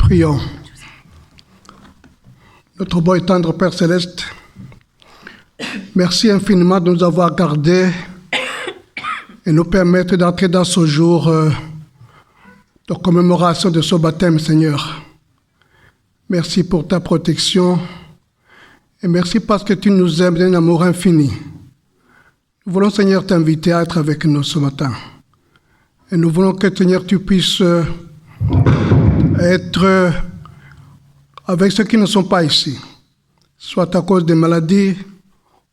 Prions. Notre bon et tendre Père Céleste, merci infiniment de nous avoir gardés et nous permettre d'entrer dans ce jour de commémoration de ce baptême, Seigneur. Merci pour ta protection et merci parce que tu nous aimes d'un amour infini. Nous voulons, Seigneur, t'inviter à être avec nous ce matin. Et nous voulons que, Seigneur, tu puisses être avec ceux qui ne sont pas ici, soit à cause des maladies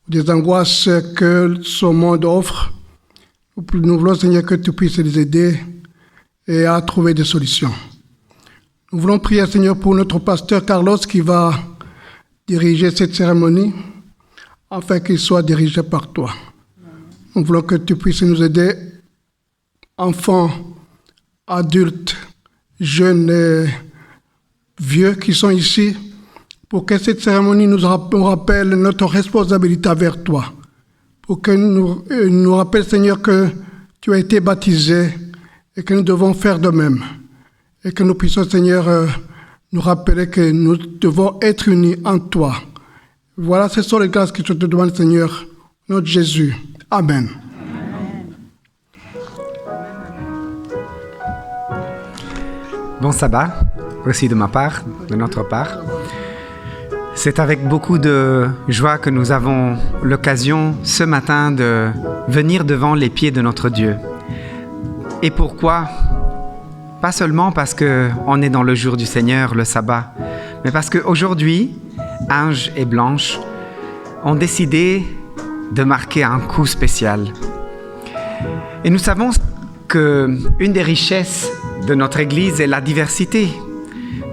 ou des angoisses que ce monde offre. Nous voulons, Seigneur, que tu puisses les aider et à trouver des solutions. Nous voulons prier, Seigneur, pour notre pasteur Carlos qui va diriger cette cérémonie, afin qu'il soit dirigé par toi. Nous voulons que tu puisses nous aider, enfants, adultes, jeunes et vieux qui sont ici, pour que cette cérémonie nous rappelle notre responsabilité envers toi. Pour que nous rappelle, Seigneur, que tu as été baptisé et que nous devons faire de même. Et que nous puissions, Seigneur, nous rappeler que nous devons être unis en toi. Voilà, ce sont les grâces que je te demande, Seigneur, notre Jésus. Amen. Bon sabbat, aussi de ma part, de notre part. C'est avec beaucoup de joie que nous avons l'occasion ce matin de venir devant les pieds de notre Dieu. Et pourquoi ? Pas seulement parce qu'on est dans le jour du Seigneur, le sabbat, mais parce qu'aujourd'hui, Ange et Blanche ont décidé de marquer un coup spécial. Et nous savons qu'une des richesses de notre Église est la diversité.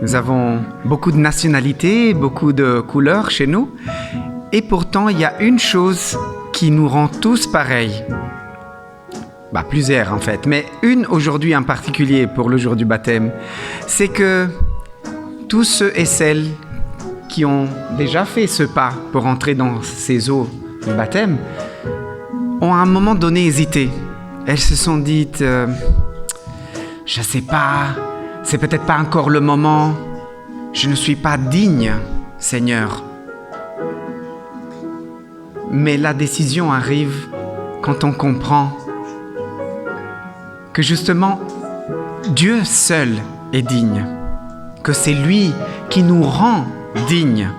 Nous avons beaucoup de nationalités, beaucoup de couleurs chez nous. Et pourtant, il y a une chose qui nous rend tous pareils. Plusieurs en fait, mais une aujourd'hui en particulier pour le jour du baptême. C'est que tous ceux et celles qui ont déjà fait ce pas pour entrer dans ces eaux du baptême ont à un moment donné hésité. Elles se sont dites... je sais pas, c'est peut-être pas encore le moment. Je ne suis pas digne, Seigneur. Mais la décision arrive quand on comprend que justement, Dieu seul est digne, que c'est lui qui nous rend dignes.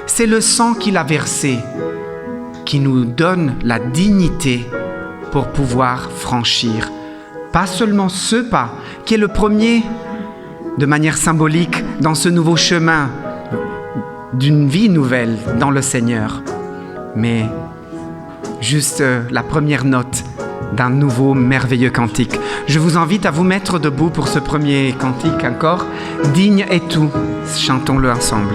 C'est le sang qu'il a versé qui nous donne la dignité pour pouvoir franchir pas seulement ce pas, qui est le premier, de manière symbolique, dans ce nouveau chemin d'une vie nouvelle dans le Seigneur, mais juste la première note d'un nouveau merveilleux cantique. Je vous invite à vous mettre debout pour ce premier cantique encore. Digne est tout, chantons-le ensemble.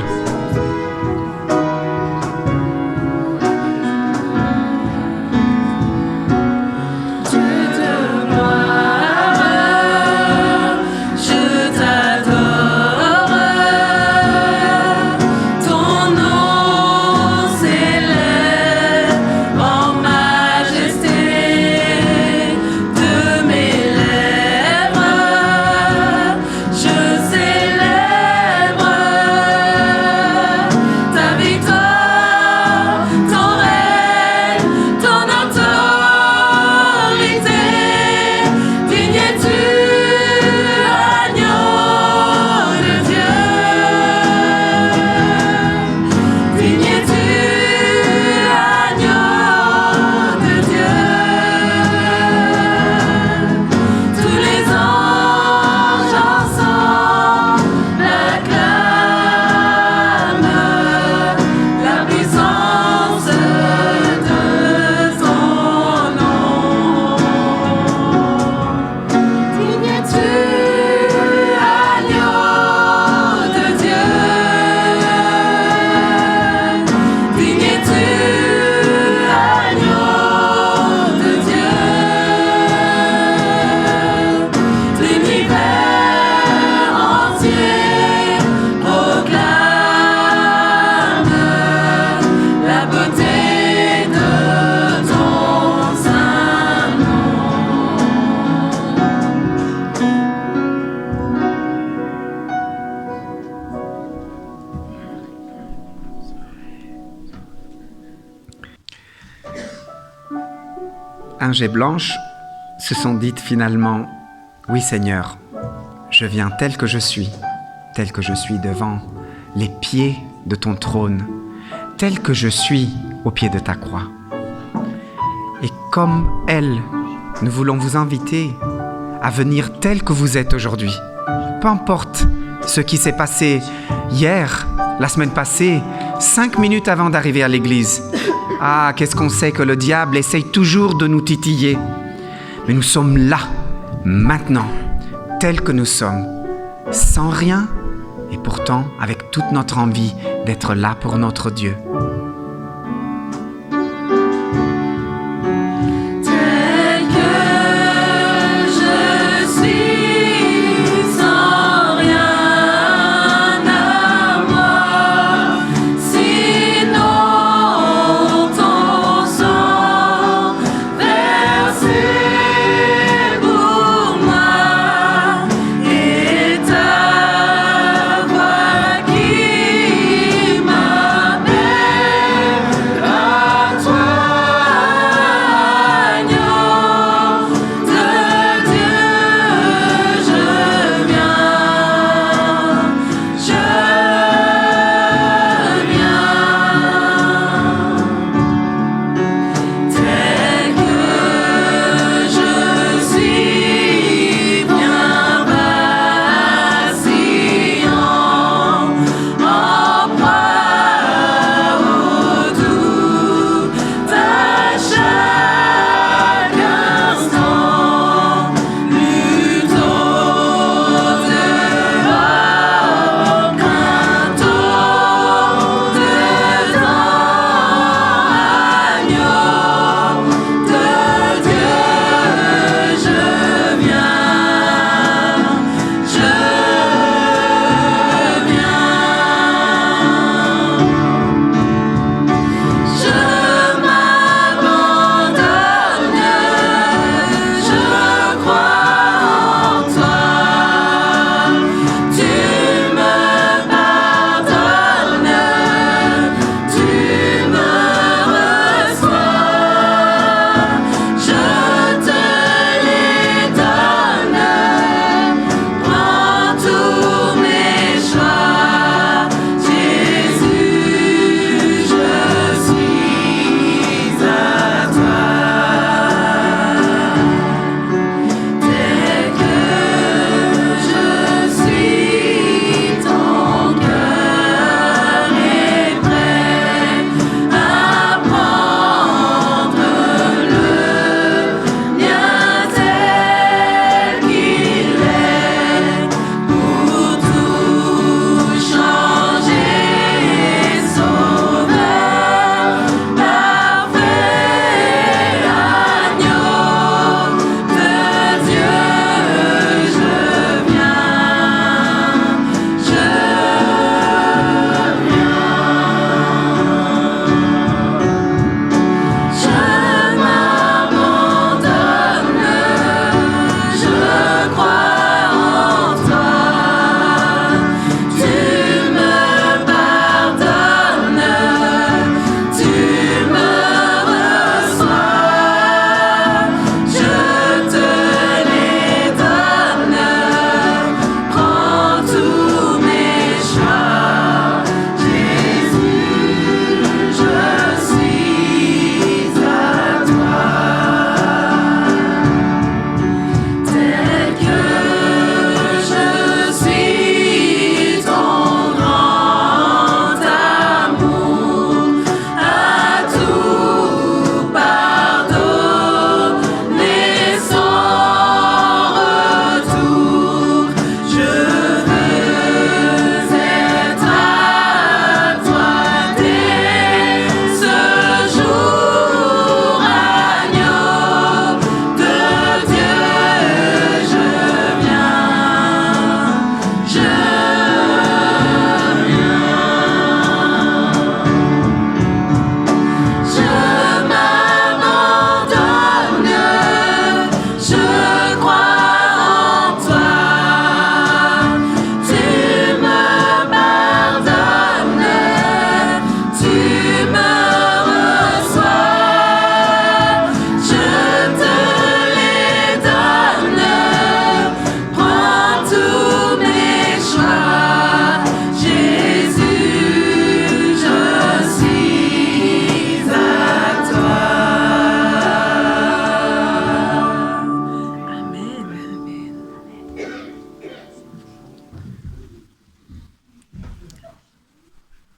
Je célèbre Inge et Blanche se sont dites finalement, oui Seigneur, je viens tel que je suis devant les pieds de ton trône, tel que je suis au pied de ta croix. Et comme elles, nous voulons vous inviter à venir tel que vous êtes aujourd'hui. Peu importe ce qui s'est passé hier, la semaine passée, 5 minutes avant d'arriver à l'église. Ah, qu'est-ce qu'on sait que le diable essaye toujours de nous titiller. Mais nous sommes là, maintenant, tels que nous sommes, sans rien, et pourtant avec toute notre envie d'être là pour notre Dieu. Qui m'appelle.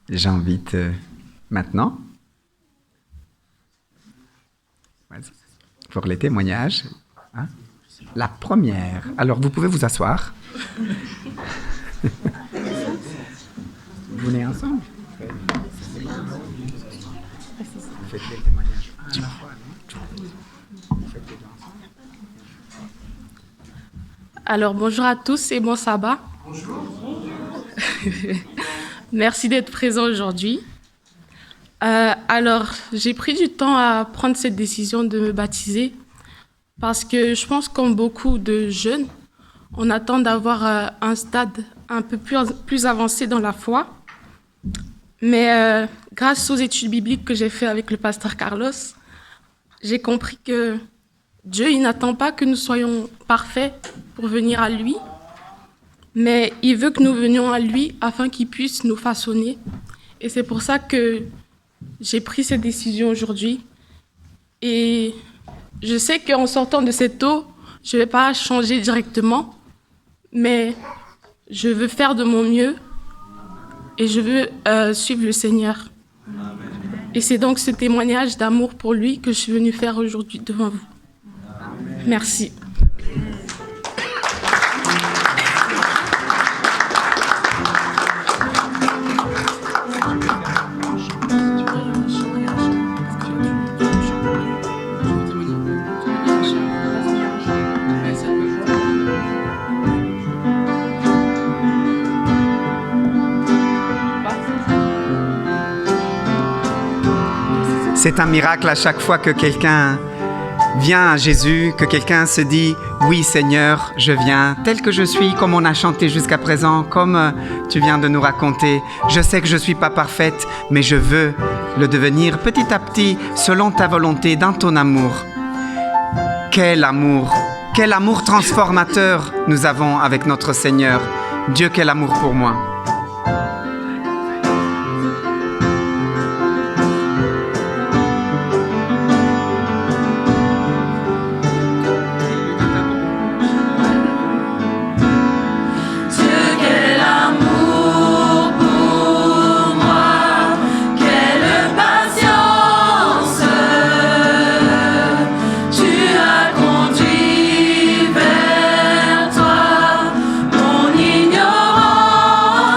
J'invite maintenant, pour les témoignages, hein, la première. Alors, vous pouvez vous asseoir. Vous venez ensemble. Faites les témoignages à la fois, non? Faites les deux ensemble. Alors, bonjour à tous et bon sabbat. Bonjour. Merci d'être présent aujourd'hui. Alors, j'ai pris du temps à prendre cette décision de me baptiser parce que je pense, comme beaucoup de jeunes, on attend d'avoir un stade un peu plus avancé dans la foi. Mais grâce aux études bibliques que j'ai faites avec le pasteur Carlos, j'ai compris que Dieu, il n'attend pas que nous soyons parfaits pour venir à lui, mais il veut que nous venions à lui afin qu'il puisse nous façonner. Et c'est pour ça que j'ai pris cette décision aujourd'hui. Et je sais qu'en sortant de cette eau, je ne vais pas changer directement, mais je veux faire de mon mieux et je veux suivre le Seigneur. Et c'est donc ce témoignage d'amour pour lui que je suis venue faire aujourd'hui devant vous. Merci. C'est un miracle à chaque fois que quelqu'un vient à Jésus, que quelqu'un se dit « Oui Seigneur, je viens tel que je suis, comme on a chanté jusqu'à présent, comme tu viens de nous raconter. Je sais que je ne suis pas parfaite, mais je veux le devenir petit à petit, selon ta volonté, dans ton amour. » Quel amour transformateur nous avons avec notre Seigneur. Dieu, quel amour pour moi. Mon ignorance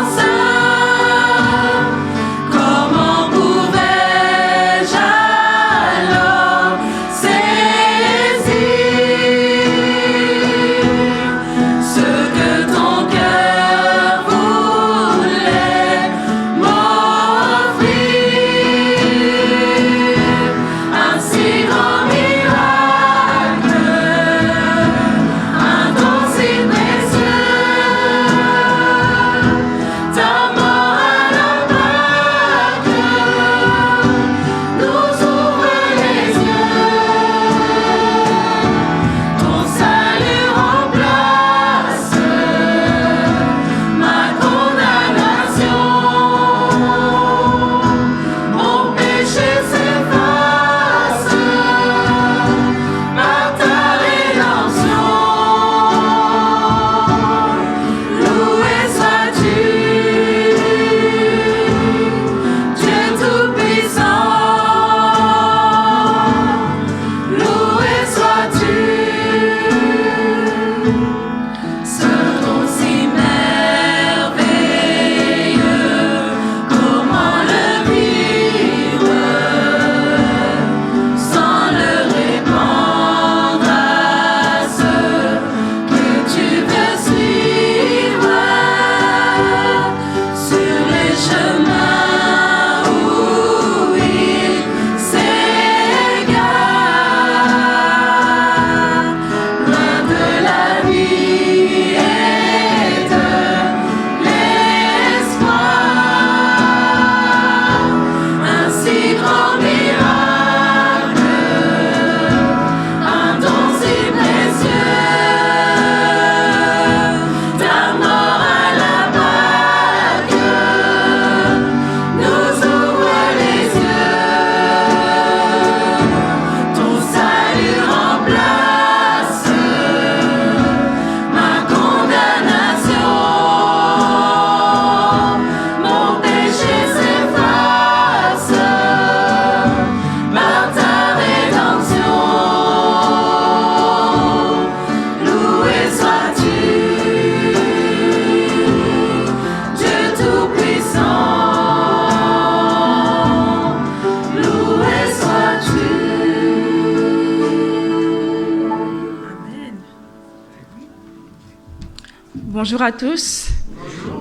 Bonjour à tous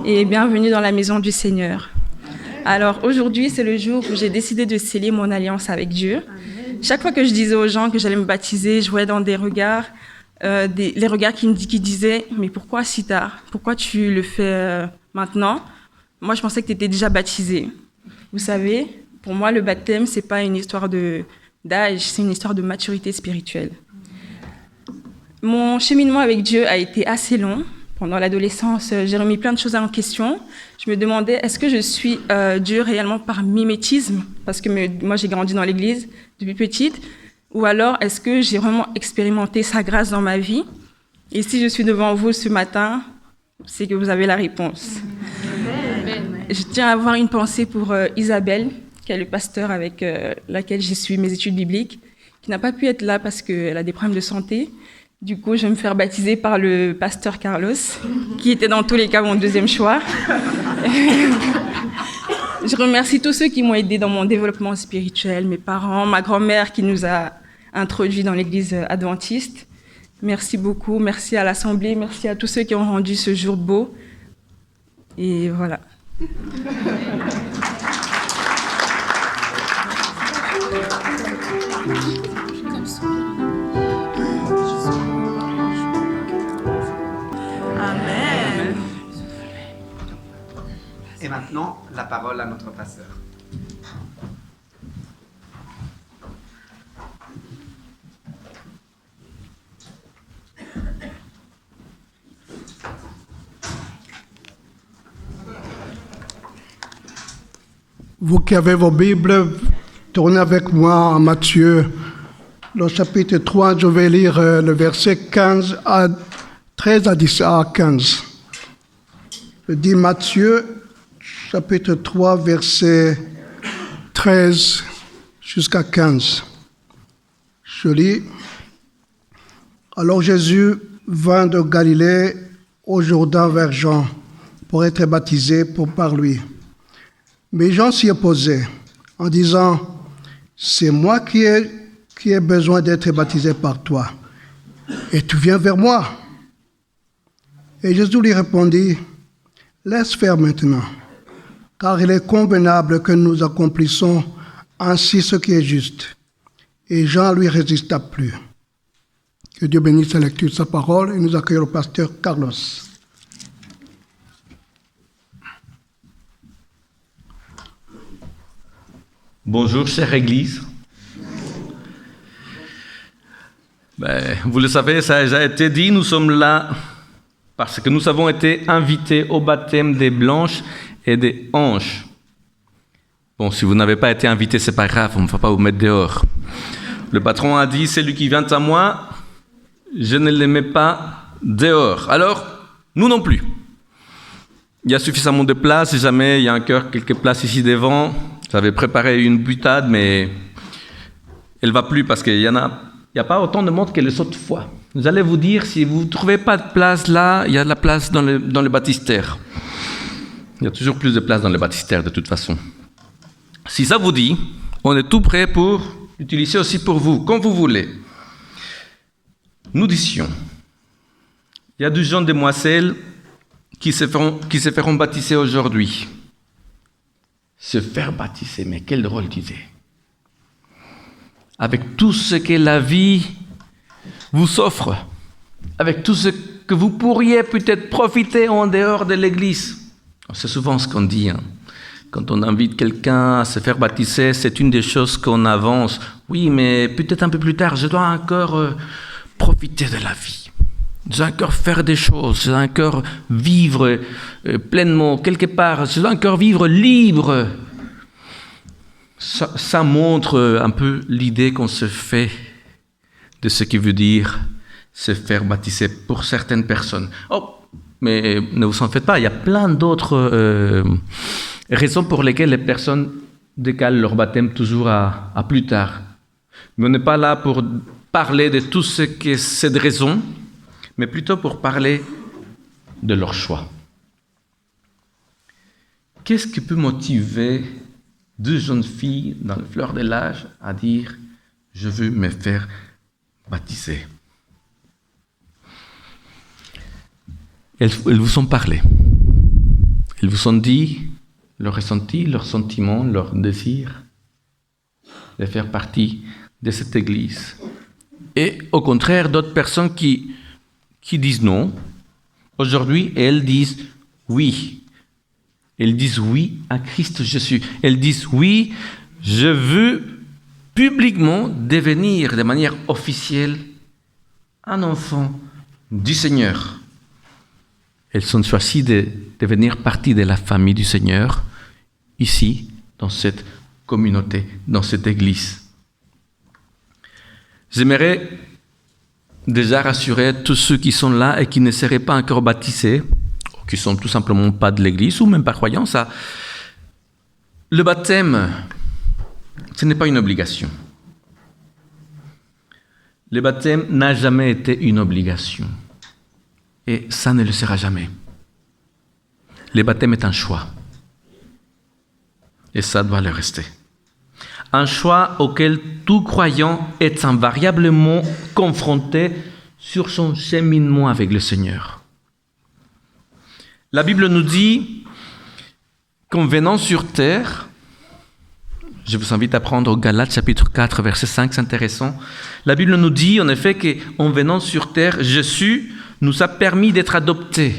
et bienvenue dans la maison du Seigneur. Alors aujourd'hui, c'est le jour où j'ai décidé de sceller mon alliance avec Dieu. Chaque fois que je disais aux gens que j'allais me baptiser, je voyais dans des regards, les regards qui disaient « Mais pourquoi si tard? Pourquoi tu le fais maintenant ?» Moi, je pensais que tu étais déjà baptisé. Vous savez, pour moi, le baptême, ce n'est pas une histoire d'âge, c'est une histoire de maturité spirituelle. Mon cheminement avec Dieu a été assez long. Pendant l'adolescence, j'ai remis plein de choses en question. Je me demandais, est-ce que je suis Dieu réellement par mimétisme? Parce que moi, j'ai grandi dans l'église depuis petite. Ou alors, est-ce que j'ai vraiment expérimenté sa grâce dans ma vie? Et si je suis devant vous ce matin, c'est que vous avez la réponse. Amen. Je tiens à avoir une pensée pour Isabelle, qui est le pasteur avec laquelle j'ai suivi mes études bibliques, qui n'a pas pu être là parce qu'elle a des problèmes de santé. Du coup, je vais me faire baptiser par le pasteur Carlos, qui était dans tous les cas mon deuxième choix. Je remercie tous ceux qui m'ont aidé dans mon développement spirituel, mes parents, ma grand-mère qui nous a introduits dans l'église adventiste. Merci beaucoup, merci à l'Assemblée, merci à tous ceux qui ont rendu ce jour beau. Et voilà. Amen. Et maintenant, la parole à notre pasteur. Vous qui avez vos Bibles, tournez avec moi à Matthieu, le chapitre 3, je vais lire le verset 13 à 15. Je dis Matthieu, chapitre 3, verset 13 jusqu'à 15. Je lis. Alors Jésus vint de Galilée au Jourdain vers Jean pour être baptisé par lui. Mais Jean s'y opposait en disant « C'est moi qui ai besoin d'être baptisé par toi, et tu viens vers moi ?» Et Jésus lui répondit « Laisse faire maintenant, car il est convenable que nous accomplissions ainsi ce qui est juste. » Et Jean lui résista plus. Que Dieu bénisse la lecture de sa parole et nous accueillons le pasteur Carlos. Bonjour, chère Église. Vous le savez, ça a déjà été dit, nous sommes là parce que nous avons été invités au baptême des blanches et des hanches. Bon, si vous n'avez pas été invité, c'est pas grave, on ne va pas vous mettre dehors. Le patron a dit, celui qui vient à moi, je ne le mets pas dehors. Alors, nous non plus. Il y a suffisamment de place, si jamais il y a encore quelques places ici devant. J'avais préparé une butade, mais elle ne va plus parce qu'il n'y a pas autant de monde que les autres fois. Vous allez vous dire, si vous ne trouvez pas de place là, il y a de la place dans le baptistère. Il y a toujours plus de place dans le baptistère de toute façon. Si ça vous dit, on est tout prêt pour l'utiliser aussi pour vous, comme vous voulez. Nous disions, il y a 2 jeunes demoiselles qui se feront baptiser aujourd'hui. Se faire baptiser, mais quelle drôle d'idée. Avec tout ce que la vie vous offre, avec tout ce que vous pourriez peut-être profiter en dehors de l'église. C'est souvent ce qu'on dit. Quand on invite quelqu'un à se faire baptiser, c'est une des choses qu'on avance. Oui, mais peut-être un peu plus tard, je dois encore profiter de la vie. Je dois encore faire des choses, je dois encore vivre pleinement quelque part, je dois encore vivre libre. Ça montre un peu l'idée qu'on se fait de ce qui veut dire se faire baptiser pour certaines personnes. Oh, mais ne vous en faites pas, il y a plein d'autres raisons pour lesquelles les personnes décalent leur baptême toujours à plus tard. Mais on n'est pas là pour parler de tout ce que c'est de raison, mais plutôt pour parler de leur choix. Qu'est-ce qui peut motiver 2 jeunes filles dans le fleur de l'âge à dire « je veux me faire baptiser ». elles vous ont parlé. Elles vous ont dit leurs ressentis, leurs sentiments, leurs désirs de faire partie de cette Église. Et au contraire, d'autres personnes qui disent non, aujourd'hui, elles disent oui. Elles disent oui à Christ Jésus. Elles disent oui, je veux publiquement devenir de manière officielle un enfant du Seigneur. Elles ont choisi de devenir partie de la famille du Seigneur, ici, dans cette communauté, dans cette Église. J'aimerais déjà rassurer tous ceux qui sont là et qui ne seraient pas encore baptisés, ou qui ne sont tout simplement pas de l'Église, ou même pas croyants, ça. Le baptême, ce n'est pas une obligation. Le baptême n'a jamais été une obligation. Et ça ne le sera jamais. Le baptême est un choix. Et ça doit le rester. Un choix auquel tout croyant est invariablement confronté sur son cheminement avec le Seigneur. La Bible nous dit qu'en venant sur terre, je vous invite à prendre Galates chapitre 4, verset 5, c'est intéressant. La Bible nous dit en effet qu'en venant sur terre, Jésus nous a permis d'être adoptés.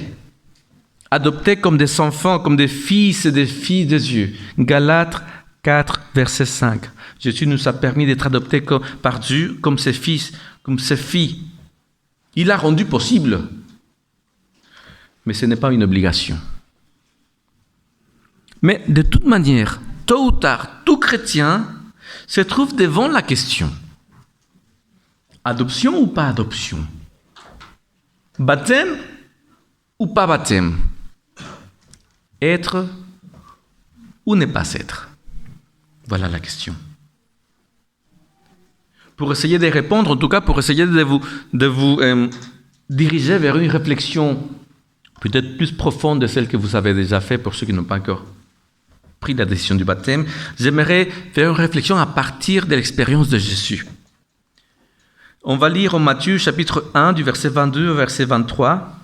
Adoptés comme des enfants, comme des fils et des filles de Dieu. Galates 4, verset 5. Jésus nous a permis d'être adoptés par Dieu comme ses fils, comme ses filles. Il l'a rendu possible. Mais ce n'est pas une obligation. Mais de toute manière, tôt ou tard, tout chrétien se trouve devant la question. Adoption ou pas adoption? Baptême ou pas baptême? Être ou ne pas être? Voilà la question. Pour essayer de répondre, en tout cas pour essayer de vous diriger vers une réflexion peut-être plus profonde de celle que vous avez déjà faite pour ceux qui n'ont pas encore pris la décision du baptême, j'aimerais faire une réflexion à partir de l'expérience de Jésus. On va lire en Matthieu chapitre 1 du verset 22 au verset 23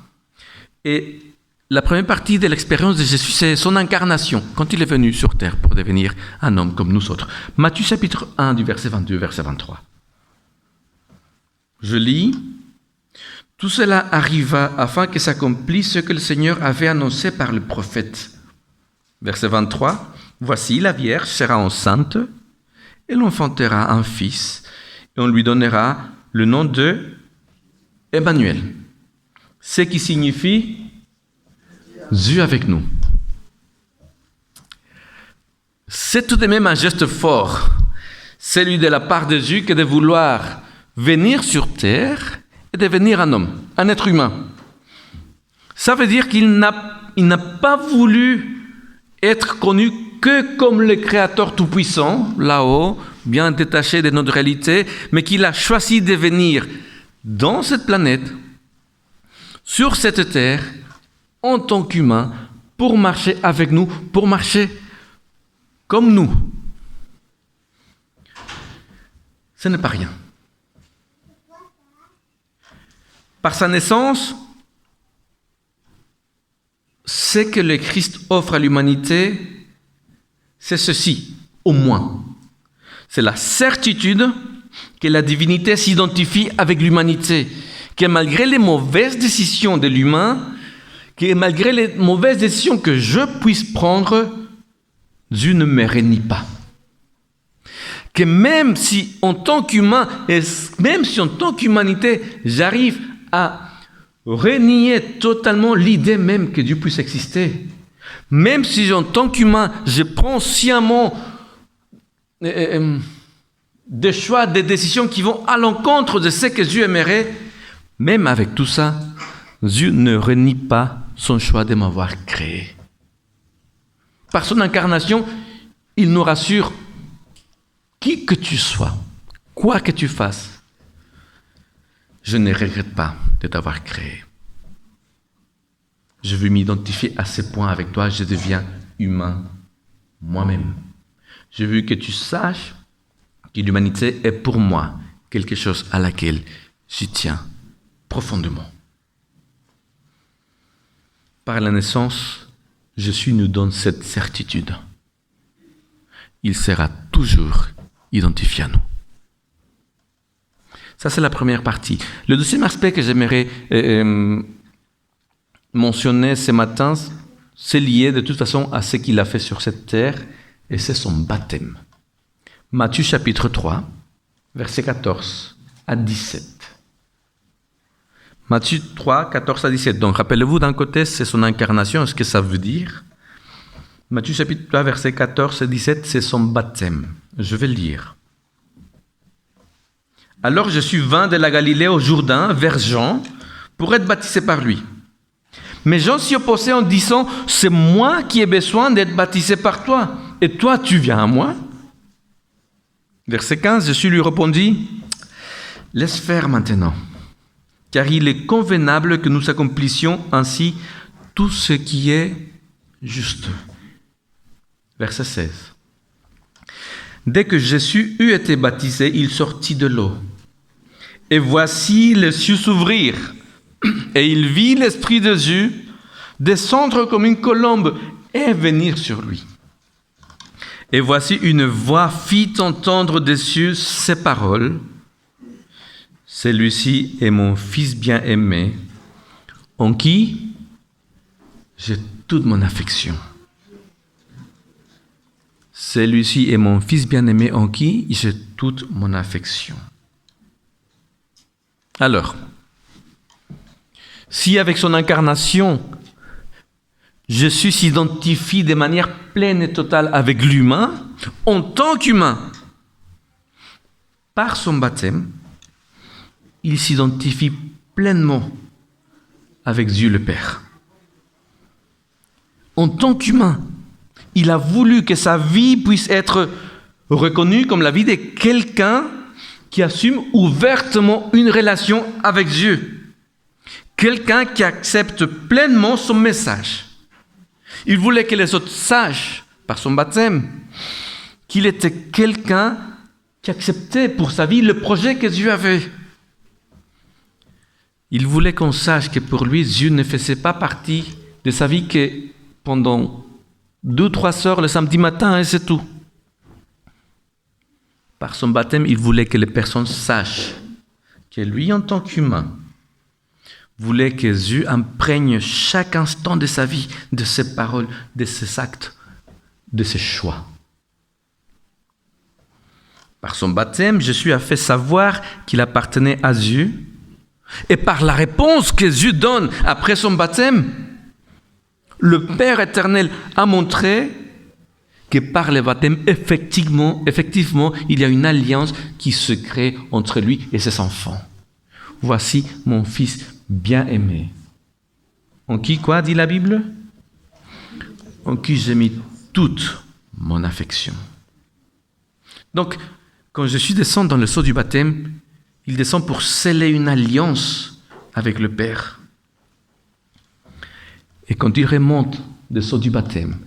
et la première partie de l'expérience de Jésus, c'est son incarnation, quand il est venu sur terre pour devenir un homme comme nous autres. Matthieu chapitre 1 du verset 22 au verset 23. Je lis. Tout cela arriva afin que s'accomplisse ce que le Seigneur avait annoncé par le prophète. Verset 23. Voici, la Vierge sera enceinte, elle enfantera un fils, et on lui donnera le nom de Emmanuel, ce qui signifie Dieu avec nous. C'est tout de même un geste fort, celui de la part de Dieu que de vouloir venir sur terre et devenir un homme, un être humain. Ça veut dire qu'il n'a pas voulu être connu que comme le Créateur tout-puissant, là-haut, bien détaché de notre réalité, mais qu'il a choisi de venir dans cette planète, sur cette terre, en tant qu'humain, pour marcher avec nous, pour marcher comme nous. Ce n'est pas rien. Par sa naissance, ce que le Christ offre à l'humanité, c'est ceci, au moins. C'est la certitude que la divinité s'identifie avec l'humanité, que malgré les mauvaises décisions de l'humain, que malgré les mauvaises décisions que je puisse prendre, Dieu ne me renie pas. Que même si en tant qu'humain, et même si en tant qu'humanité, j'arrive à renier totalement l'idée même que Dieu puisse exister, même si en tant qu'humain, je prends sciemment des choix, des décisions qui vont à l'encontre de ce que Dieu aimerait, même avec tout ça, Dieu ne renie pas son choix de m'avoir créé. Par son incarnation, il nous rassure, qui que tu sois, quoi que tu fasses, je ne regrette pas de t'avoir créé. Je veux m'identifier à ce point avec toi, je deviens humain moi-même. Je veux que tu saches que l'humanité est pour moi quelque chose à laquelle j'y tiens profondément. par la naissance, Jésus nous donne cette certitude. Il sera toujours identifié à nous. Ça, c'est la première partie. Le deuxième aspect que j'aimerais mentionner ce matin, c'est lié de toute façon à ce qu'il a fait sur cette terre, et c'est son baptême. Matthieu chapitre 3, versets 14 à 17. Matthieu 3, 14 à 17. Donc, rappelez-vous, d'un côté, c'est son incarnation, ce que ça veut dire. Matthieu chapitre 3, versets 14 à 17, c'est son baptême. Je vais le lire. Alors Jésus vint de la Galilée au Jourdain, vers Jean, pour être baptisé par lui. Mais Jean s'y opposait en disant, « C'est moi qui ai besoin d'être baptisé par toi, et toi tu viens à moi ?» Verset 15, Jésus lui répondit, « Laisse faire maintenant, car il est convenable que nous accomplissions ainsi tout ce qui est juste. » Verset 16. Dès que Jésus eut été baptisé, il sortit de l'eau. Et voici les cieux s'ouvrir, et il vit l'Esprit de Dieu descendre comme une colombe et venir sur lui. Et voici une voix fit entendre des cieux ces paroles. Celui-ci est mon Fils bien-aimé, en qui j'ai toute mon affection. Celui-ci est mon Fils bien-aimé, en qui j'ai toute mon affection. Alors, si avec son incarnation, Jésus s'identifie de manière pleine et totale avec l'humain, en tant qu'humain, par son baptême, il s'identifie pleinement avec Dieu le Père. En tant qu'humain, il a voulu que sa vie puisse être reconnue comme la vie de quelqu'un qui assume ouvertement une relation avec Dieu. Quelqu'un qui accepte pleinement son message. Il voulait que les autres sachent, par son baptême, qu'il était quelqu'un qui acceptait pour sa vie le projet que Dieu avait. Il voulait qu'on sache que pour lui, Dieu ne faisait pas partie de sa vie que pendant 2-3 heures le samedi matin, et c'est tout. Par son baptême, il voulait que les personnes sachent que lui, en tant qu'humain, voulait que Dieu imprègne chaque instant de sa vie, de ses paroles, de ses actes, de ses choix. Par son baptême, Jésus a fait savoir qu'il appartenait à Dieu. Et par la réponse que Dieu donne après son baptême, le Père éternel a montré que par le baptême, effectivement, il y a une alliance qui se crée entre lui et ses enfants. Voici mon Fils bien-aimé. En qui, quoi, dit la Bible? En qui j'ai mis toute mon affection. Donc, quand Jésus descend dans le seau du baptême, il descend pour sceller une alliance avec le Père. Et quand il remonte le seau du baptême,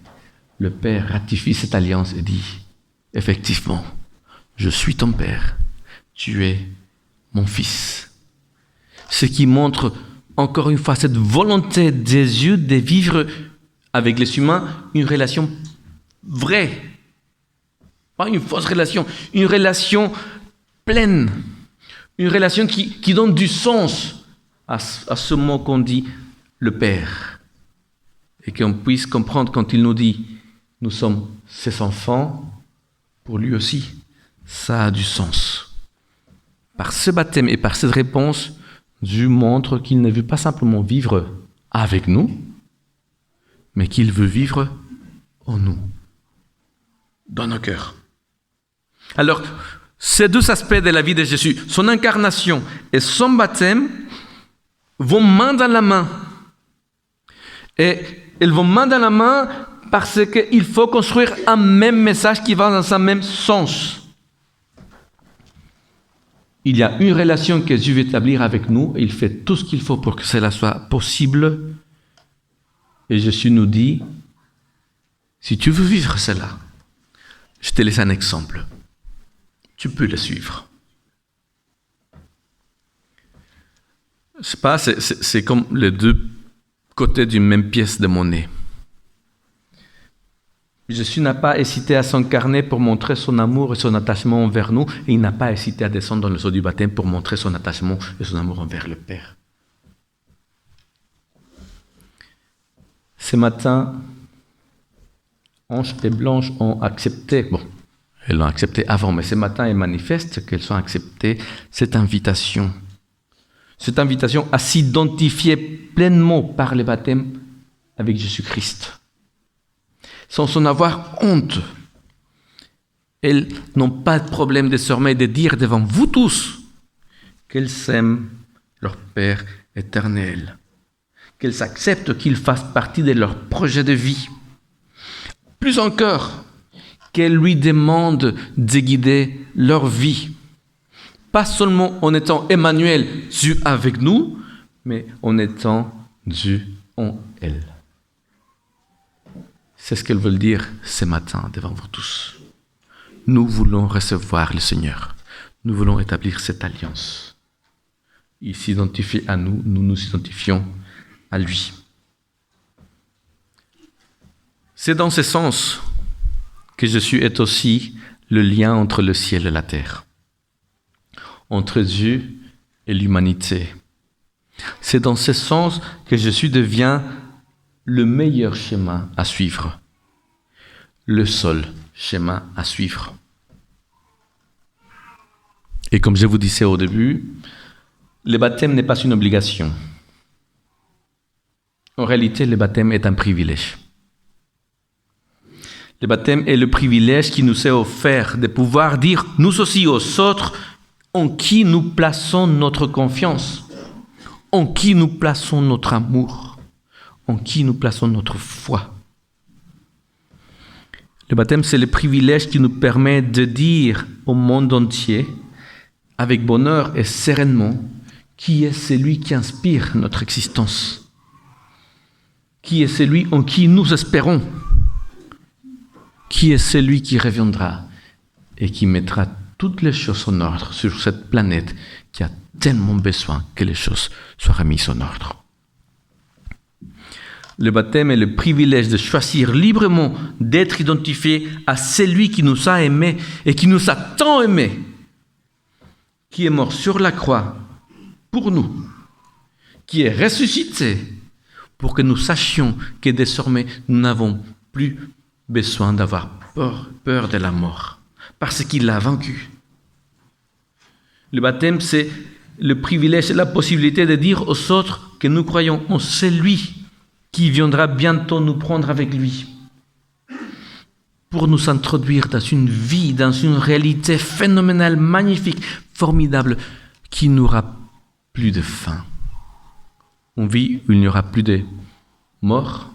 le Père ratifie cette alliance et dit, effectivement, je suis ton Père, tu es mon Fils. Ce qui montre encore une fois cette volonté des Dieu de vivre avec les humains une relation vraie, pas une fausse relation, une relation pleine, une relation qui donne du sens à ce mot qu'on dit le Père. Et qu'on puisse comprendre quand il nous dit nous sommes ses enfants, pour lui aussi, ça a du sens. Par ce baptême et par cette réponse, Dieu montre qu'il ne veut pas simplement vivre avec nous, mais qu'il veut vivre en nous, dans nos cœurs. Alors, ces deux aspects de la vie de Jésus, son incarnation et son baptême, vont main dans la main. Et elles vont main dans la main parce qu'il faut construire un même message qui va dans un même sens. Il y a une relation que Dieu veut établir avec nous et il fait tout ce qu'il faut pour que cela soit possible. Et Jésus nous dit, si tu veux vivre cela, je te laisse un exemple. Tu peux le suivre. Je sais pas, c'est comme les deux côtés d'une même pièce de monnaie. Jésus n'a pas hésité à s'incarner pour montrer son amour et son attachement envers nous, et il n'a pas hésité à descendre dans le seau du baptême pour montrer son attachement et son amour envers le Père. Ce matin, Ange et Blanche ont accepté, elles l'ont accepté avant, mais ce matin, elles manifestent qu'elles ont accepté cette invitation à s'identifier pleinement par le baptême avec Jésus-Christ, sans en avoir honte. Elles n'ont pas de problème désormais de dire devant vous tous qu'elles aiment leur Père éternel, qu'elles acceptent qu'il fasse partie de leur projet de vie. Plus encore, qu'elles lui demandent de guider leur vie, pas seulement en étant Emmanuel, Dieu avec nous, mais en étant Dieu en elles. C'est ce qu'elles veulent dire ce matin devant vous tous. Nous voulons recevoir le Seigneur. Nous voulons établir cette alliance. Il s'identifie à nous, nous nous identifions à lui. C'est dans ce sens que Jésus est aussi le lien entre le ciel et la terre, entre Dieu et l'humanité. C'est dans ce sens que Jésus devient le meilleur schéma à suivre, le seul schéma à suivre. Et comme je vous disais au début, le baptême n'est pas une obligation. En réalité, le baptême est un privilège. Le baptême est le privilège qui nous est offert de pouvoir dire, nous aussi aux autres, en qui nous plaçons notre confiance, en qui nous plaçons notre amour, en qui nous plaçons notre foi. Le baptême, c'est le privilège qui nous permet de dire au monde entier, avec bonheur et sereinement, qui est celui qui inspire notre existence, qui est celui en qui nous espérons, qui est celui qui reviendra et qui mettra toutes les choses en ordre sur cette planète qui a tellement besoin que les choses soient remises en ordre. Le baptême est le privilège de choisir librement d'être identifié à celui qui nous a aimés et qui nous a tant aimés, qui est mort sur la croix pour nous, qui est ressuscité pour que nous sachions que désormais nous n'avons plus besoin d'avoir peur de la mort, parce qu'il l'a vaincu. Le baptême, c'est le privilège et la possibilité de dire aux autres que nous croyons en celui qui viendra bientôt nous prendre avec lui, pour nous introduire dans une vie, dans une réalité phénoménale, magnifique, formidable, qui n'aura plus de fin. Une vie où il n'y aura plus de mort,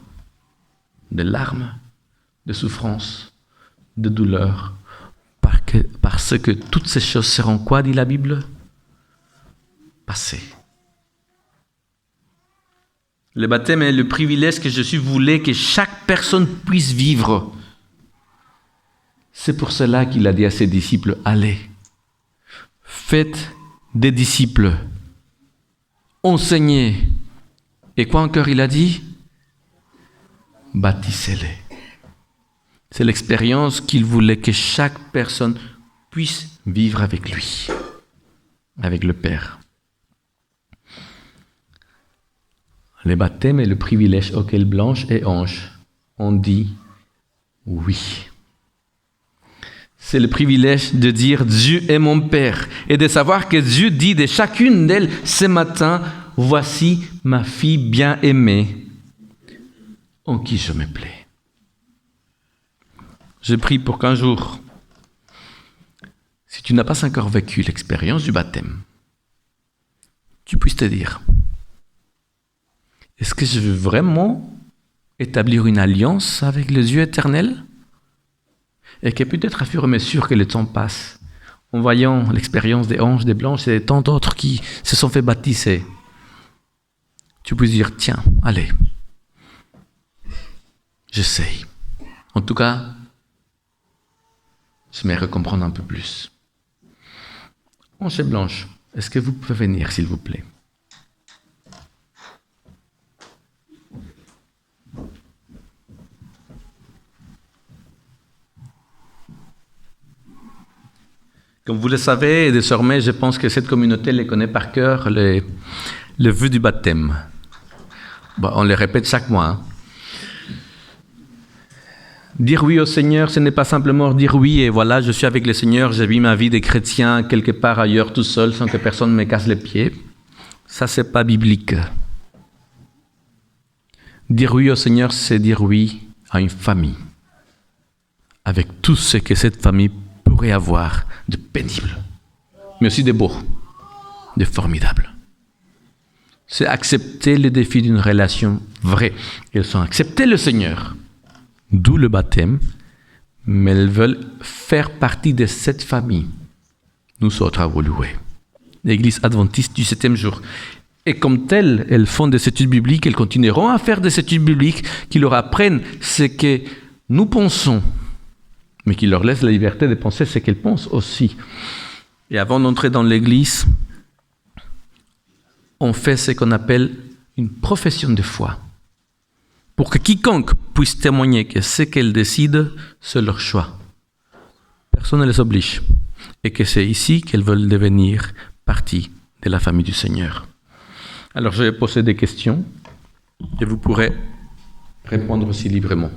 de larmes, de souffrance, de douleur, parce que toutes ces choses seront quoi, dit la Bible? Passées. Le baptême est le privilège que Jésus voulait que chaque personne puisse vivre. C'est pour cela qu'il a dit à ses disciples, allez, faites des disciples, enseignez. Et quoi encore il a dit? Baptisez-les. C'est l'expérience qu'il voulait que chaque personne puisse vivre avec lui, avec le Père. Le baptême est le privilège auquel Blanche et Ange ont dit oui. C'est le privilège de dire Dieu est mon Père et de savoir que Dieu dit de chacune d'elles ce matin, voici ma fille bien-aimée en qui je me plais. Je prie pour qu'un jour, si tu n'as pas encore vécu l'expérience du baptême, tu puisses te dire, est-ce que je veux vraiment établir une alliance avec le Dieu éternel? Et que peut-être à fur et à mesure que le temps passe, en voyant l'expérience des Anges, des Blanches et tant d'autres qui se sont fait baptiser, tu puisses dire, tiens, allez, j'essaye. En tout cas, j'aimerais comprendre un peu plus. Ange et Blanche, est-ce que vous pouvez venir, s'il vous plaît? Comme vous le savez, et désormais, je pense que cette communauté les connaît par cœur, le vœu du baptême. Bon, on le répète chaque mois. Hein. Dire oui au Seigneur, ce n'est pas simplement dire oui et voilà, je suis avec le Seigneur, j'ai vis ma vie de chrétien quelque part ailleurs tout seul sans que personne me casse les pieds. Ça, c'est pas biblique. Dire oui au Seigneur, c'est dire oui à une famille, avec tout ce que cette famille pourrait avoir de pénible, mais aussi de beau, de formidable. C'est accepter le défi d'une relation vraie. Elles ont accepté le Seigneur, d'où le baptême, mais elles veulent faire partie de cette famille. Nous autres à Woluwe, l'Église adventiste du 7e jour. Et comme telles, elles font des études bibliques, elles continueront à faire des études bibliques qui leur apprennent ce que nous pensons, mais qui leur laissent la liberté de penser ce qu'elles pensent aussi. Et avant d'entrer dans l'Église, on fait ce qu'on appelle une profession de foi, pour que quiconque puisse témoigner que ce qu'elles décident, c'est leur choix. Personne ne les oblige, et que c'est ici qu'elles veulent devenir partie de la famille du Seigneur. Alors je vais poser des questions, et vous pourrez répondre aussi librement.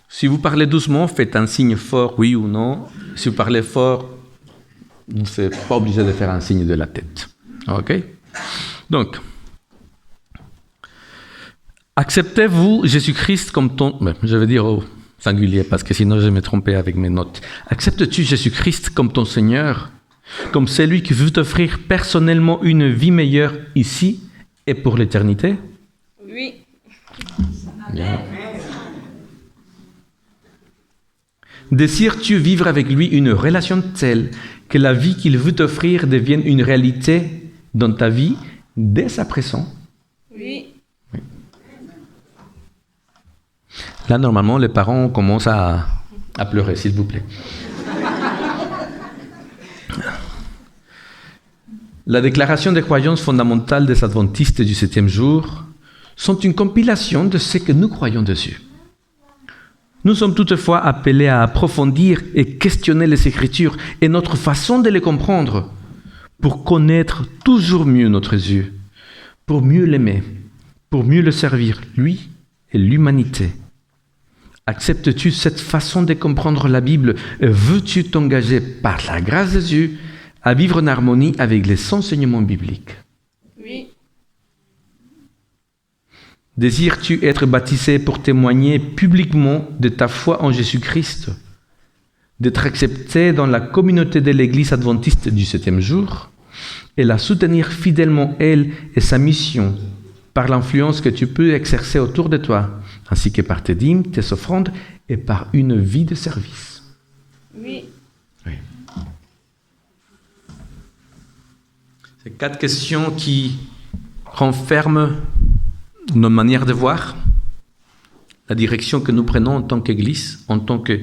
Si vous parlez doucement, faites un signe fort, oui ou non. Si vous parlez fort, vous n'êtes pas obligé de faire un signe de la tête. OK? Donc, acceptez-vous Jésus-Christ comme ton... Je vais dire au singulier, parce que sinon je vais me tromper avec mes notes. Acceptes-tu Jésus-Christ comme ton Seigneur, comme celui qui veut t'offrir personnellement une vie meilleure ici et pour l'éternité? Oui. Bien. Désires-tu vivre avec lui une relation telle que la vie qu'il veut t'offrir devienne une réalité dans ta vie dès à présent? Oui. Là, normalement, les parents commencent à pleurer, s'il vous plaît. La déclaration des croyances fondamentales des adventistes du 7e jour sont une compilation de ce que nous croyons dessus. Nous sommes toutefois appelés à approfondir et questionner les Écritures et notre façon de les comprendre pour connaître toujours mieux notre Dieu, pour mieux l'aimer, pour mieux le servir, lui et l'humanité. Acceptes-tu cette façon de comprendre la Bible et veux-tu t'engager par la grâce de Dieu à vivre en harmonie avec les enseignements bibliques? Oui. Désires-tu être baptisé pour témoigner publiquement de ta foi en Jésus-Christ, d'être accepté dans la communauté de l'Église adventiste du 7e jour et la soutenir fidèlement, elle et sa mission, par l'influence que tu peux exercer autour de toi, ainsi que par tes dîmes, tes offrandes et par une vie de service? Oui. Oui. Ces 4 questions qui renferment notre manière de voir, la direction que nous prenons en tant qu'Église, en tant que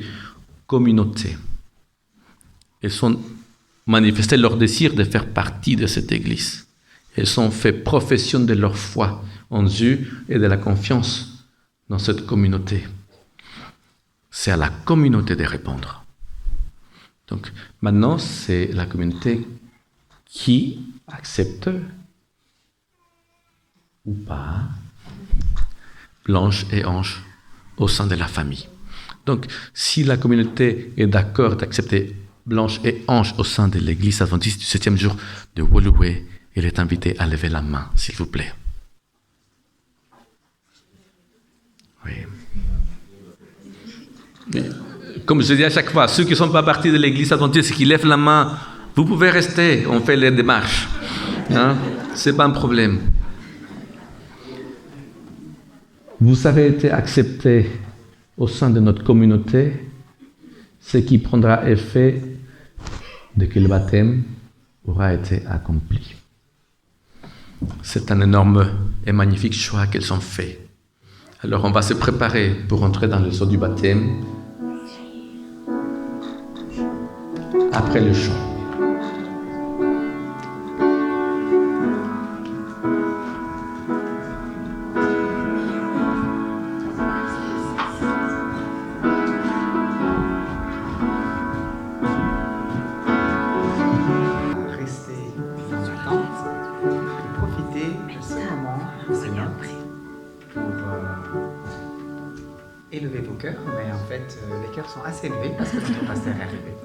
communauté. Elles ont manifesté leur désir de faire partie de cette Église. Elles ont fait profession de leur foi en Dieu et de la confiance dans cette communauté. C'est à la communauté de répondre. Donc maintenant, c'est la communauté qui accepte ou pas Blanche et Ange au sein de la famille. Donc, si la communauté est d'accord d'accepter Blanche et Ange au sein de l'Église adventiste du 7e jour de Woluwe, elle est invitée à lever la main, s'il vous plaît. Oui. Mais, comme je dis à chaque fois, ceux qui ne sont pas partis de l'Église adventiste et qui lèvent la main, vous pouvez rester, on fait les démarches. Hein? Ce n'est pas un problème. Vous avez été accepté au sein de notre communauté, ce qui prendra effet dès que le baptême aura été accompli. C'est un énorme et magnifique choix qu'elles ont fait. Alors on va se préparer pour entrer dans le sceau du baptême après le chant. élever vos cœurs, mais en fait, les cœurs sont assez élevés parce que notre pasteur est arrivé.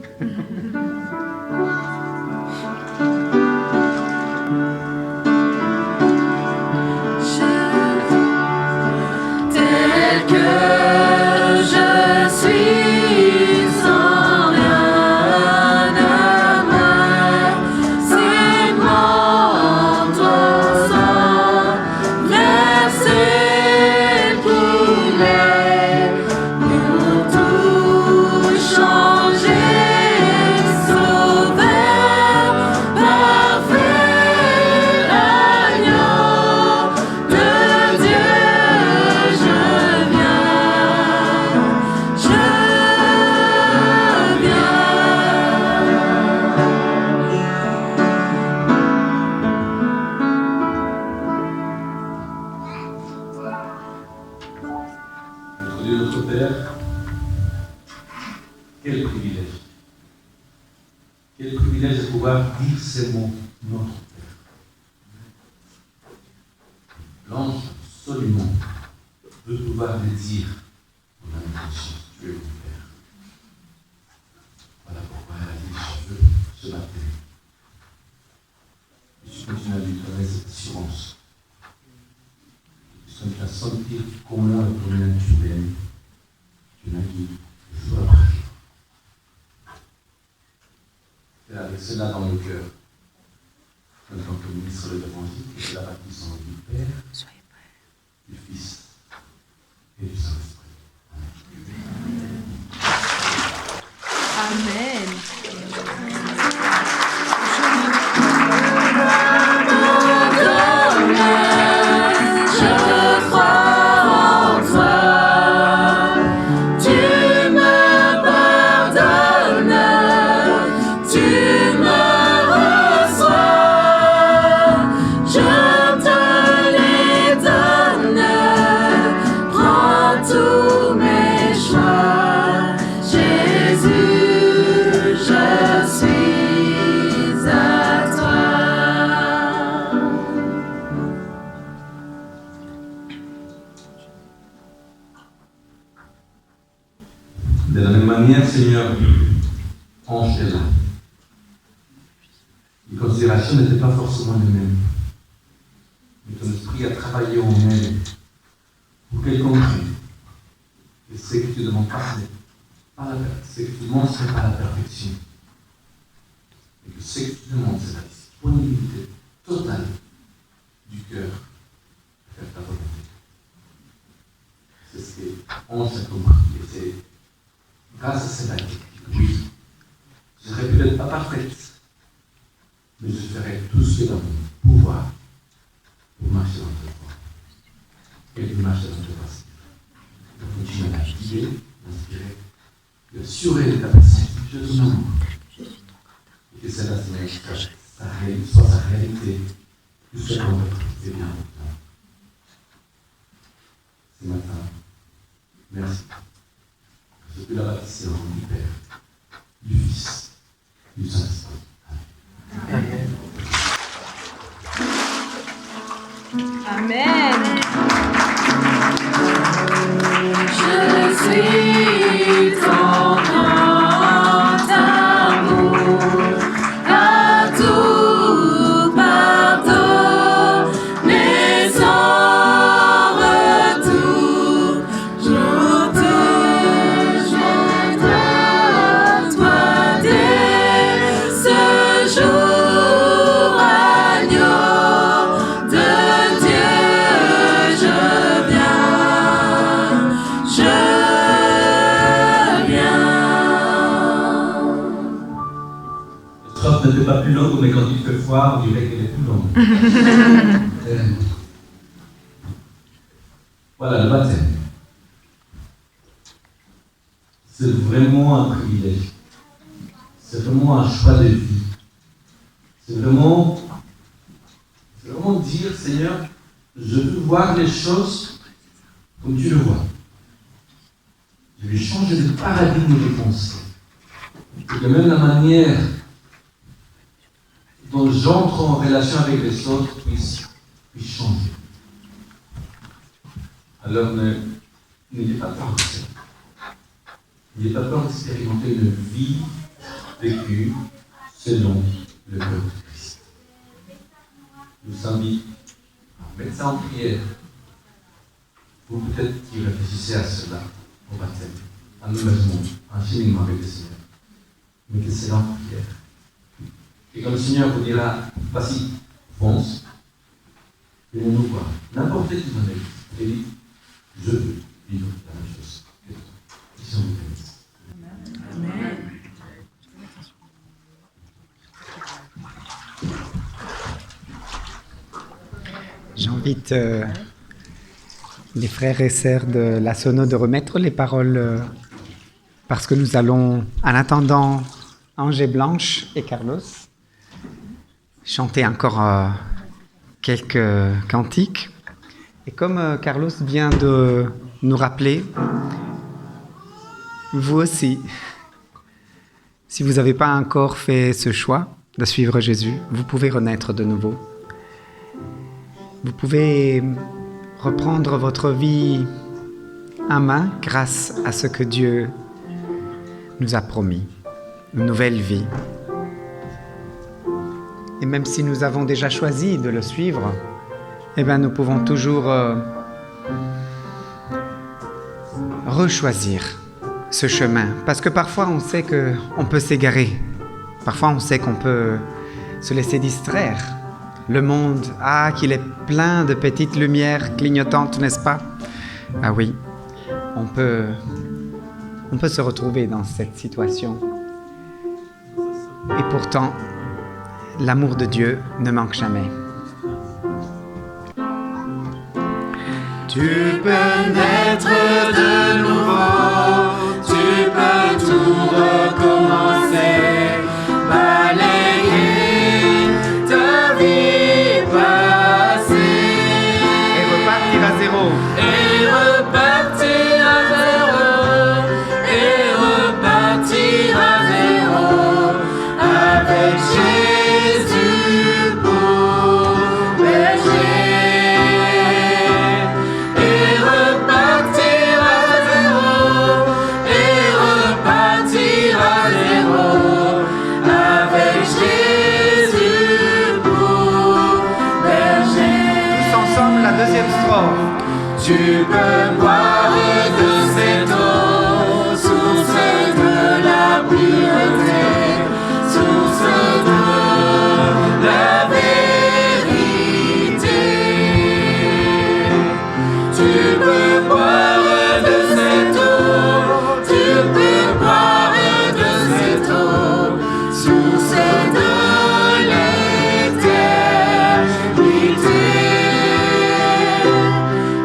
Dieu notre Père, quel privilège. Quel privilège de pouvoir dire ces mots, notre Père. L'ange, absolument, veut pouvoir le dire en la conscience, tu es mon Père. Voilà pourquoi elle a dit, je veux ce matin. Et je continue à lui donner cette assurance. Je suis à sentir comment le premier tu l'aimes. Tu m'as dit, je dois prier. Et avec cela dans le cœur, en tant que ministre de l'Évangile, c'est la baptisation du Père, du Fils et du Saint-Esprit. Amen. De la même manière, Seigneur, ange est là. Les considérations n'étaient pas forcément les mêmes. Mais ton esprit a travaillé en elle pour qu'elle comprenne que ce que tu demandes pas, c'est que tu demandes, ce n'est pas la perfection. Et que ce que tu demandes, c'est la disponibilité totale du cœur à faire ta volonté. C'est ce que ange a compris. Et c'est grâce à cela, oui, je ne serai peut-être pas parfaite, mais je ferai tout ce qui est dans mon pouvoir pour marcher dans ta voie. Et pour marcher dans ta voie. Pour continuer à guider, m'inspirer, et assurer les capacités de ton amour. Et que cela, soit sa réalité, jusqu'à quand c'est bien maintenant. Ce matin, merci. Je peux la baptiser en nom du Père, du Fils, du Saint-Esprit. Amen. Amen. Je suis ton grand amour, à tout pardonner sans retour. Je te jette à toi dès ce jour, agneau de Dieu, je viens. La strophe n'était pas plus longue, mais quand il fait froid, on dirait qu'elle est plus longue. Voilà, le baptême. C'est vraiment un privilège. C'est vraiment un choix de vie. C'est vraiment dire, Seigneur, je veux voir les choses comme tu le vois. Je vais changer de paradigme de pensée. Et que même la manière dont j'entre en relation avec les autres puisse changer. Alors ne n'ayez pas peur de ça. N'ayez pas peur d'expérimenter une vie vécue selon le cœur de Christ. Je vous invite à mettre ça en prière. Vous peut-être qui réfléchissez à cela au baptême, à l'engagement, à un cheminement avec le Seigneur. Mettez-le en prière. Et quand le Seigneur vous dira, vas-y, fonce, venez nous voir. N'importe qui dans l'église. Et dit, je veux vivre la même chose que toi. Qui sont les Amen. J'invite les frères et sœurs de la Sono de remettre les paroles parce que nous allons, en attendant Ange et Blanche et Carlos, chanter encore quelques cantiques. Et comme Carlos vient de nous rappeler, vous aussi, si vous n'avez pas encore fait ce choix de suivre Jésus, vous pouvez renaître de nouveau. Vous pouvez reprendre votre vie en main grâce à ce que Dieu nous a promis, une nouvelle vie. Et même si nous avons déjà choisi de le suivre, eh bien, nous pouvons toujours rechoisir ce chemin. Parce que parfois, on sait qu'on peut s'égarer. Parfois, on sait qu'on peut se laisser distraire. Le monde, qu'il est plein de petites lumières clignotantes, n'est-ce pas? Ah oui, on peut se retrouver dans cette situation. Et pourtant, l'amour de Dieu ne manque jamais. Tu peux naître de nouveau, tu peux tout recommencer, balayer ta vie passée Et repartir à zéro. et repartir à zéro, et repartir à zéro avec Jésus pour berger. Tu peux boire de cette eau, source de la pureté, source de la vérité. Tu peux boire de cette eau, tu peux boire de cette eau, source de l'éternité.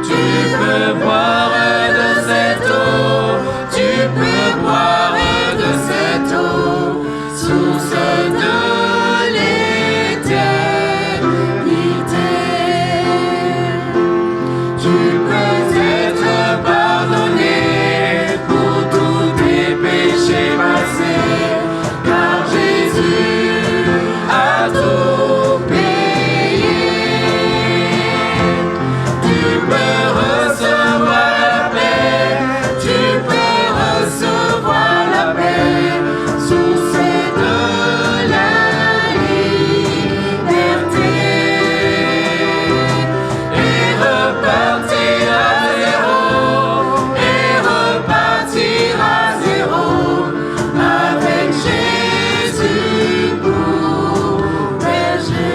Tu peux boire de cette eau, tu peux boire de cette eau, source de l'éternité. Tu peux être pardonné pour tous tes péchés passés, car Jésus a tout payé. Tu peux recevoir la paix, tu peux recevoir la paix, source de la liberté, et repartir à zéro, et repartir à zéro, avec Jésus pour berger.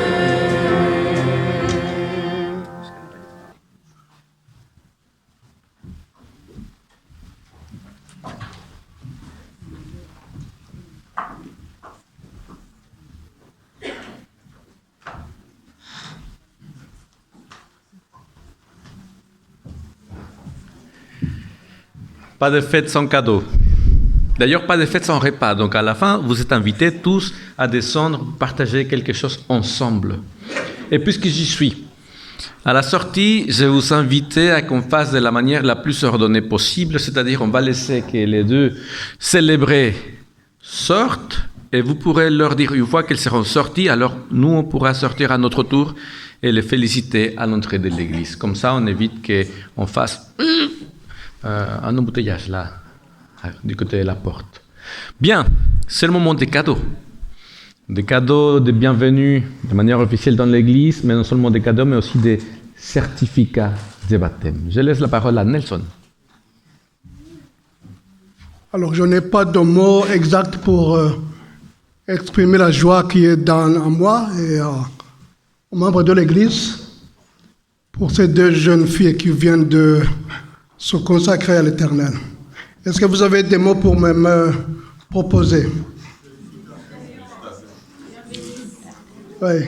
Pas de fête sans cadeau. D'ailleurs, pas de fête sans repas. Donc, à la fin, vous êtes invités tous à descendre, partager quelque chose ensemble. Et puisque j'y suis, à la sortie, je vais vous inviter à qu'on fasse de la manière la plus ordonnée possible, c'est-à-dire on va laisser que les deux célébrés sortent et vous pourrez leur dire une fois qu'elles seront sorties, alors nous, on pourra sortir à notre tour et les féliciter à l'entrée de l'église. Comme ça, on évite qu'on fasse un embouteillage là, du côté de la porte. Bien, c'est le moment des cadeaux. Des cadeaux de bienvenue de manière officielle dans l'église, mais non seulement des cadeaux, mais aussi des certificats de baptême. Je laisse la parole à Nelson. Alors, je n'ai pas de mots exacts pour exprimer la joie qui est en moi et aux membres de l'Église pour ces deux jeunes filles qui viennent de se consacrer à l'Éternel. Est-ce que vous avez des mots pour me proposer? Oui.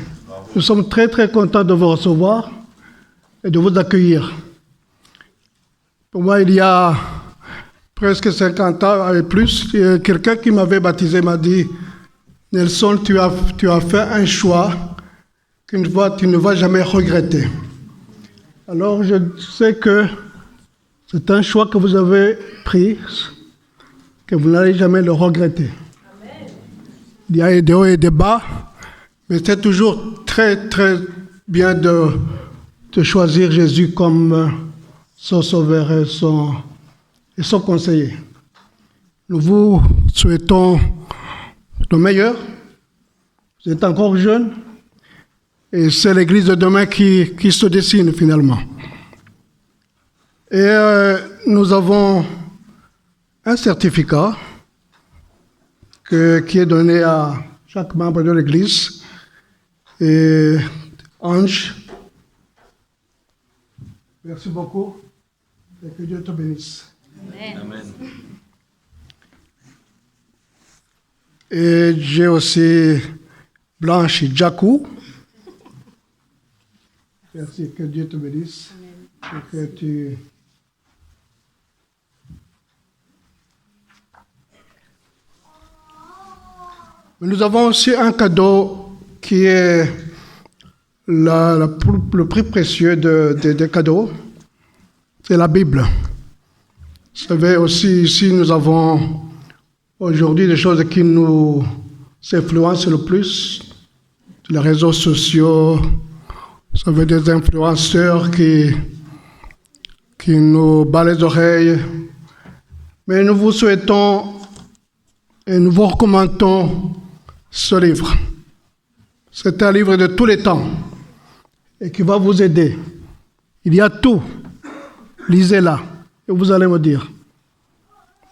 Nous sommes très, très contents de vous recevoir et de vous accueillir. Pour moi, il y a presque 50 ans et plus, quelqu'un qui m'avait baptisé m'a dit « Nelson, tu as fait un choix que tu ne vas jamais regretter. » Alors, je sais que c'est un choix que vous avez pris, que vous n'allez jamais le regretter. Amen. Il y a des hauts et des bas, mais c'est toujours très, très bien de choisir Jésus comme son sauveur et son conseiller. Nous vous souhaitons le meilleur. Vous êtes encore jeune et c'est l'Église de demain qui se dessine finalement. Et nous avons un certificat qui est donné à chaque membre de l'Église. Et Ange, merci beaucoup et que Dieu te bénisse. Amen. Et j'ai aussi Blanche et Jacou. Merci, que Dieu te bénisse. Et que tu... Mais nous avons aussi un cadeau qui est le prix précieux des cadeaux. C'est la Bible. Vous savez, aussi ici, nous avons aujourd'hui des choses qui nous influencent le plus. Les réseaux sociaux, vous savez, des influenceurs qui nous battent les oreilles. Mais nous vous souhaitons et nous vous recommandons ce livre. C'est un livre de tous les temps et qui va vous aider. Il y a tout. Lisez-la et vous allez me dire.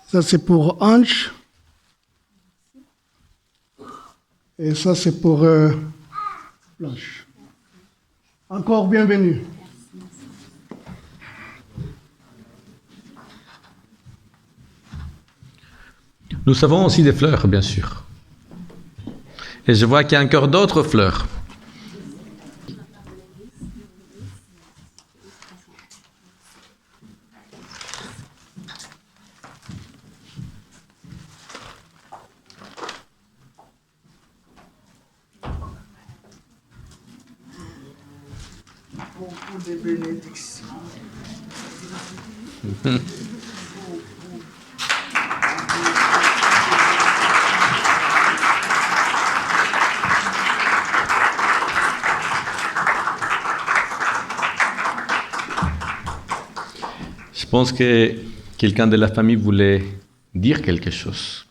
Ça, c'est pour Ange. Et ça, c'est pour Blanche. Encore bienvenue. Nous avons aussi des fleurs, bien sûr. Et je vois qu'il y a encore d'autres fleurs. Beaucoup de bénédictions. Je pense que quelqu'un de la famille voulait dire quelque chose.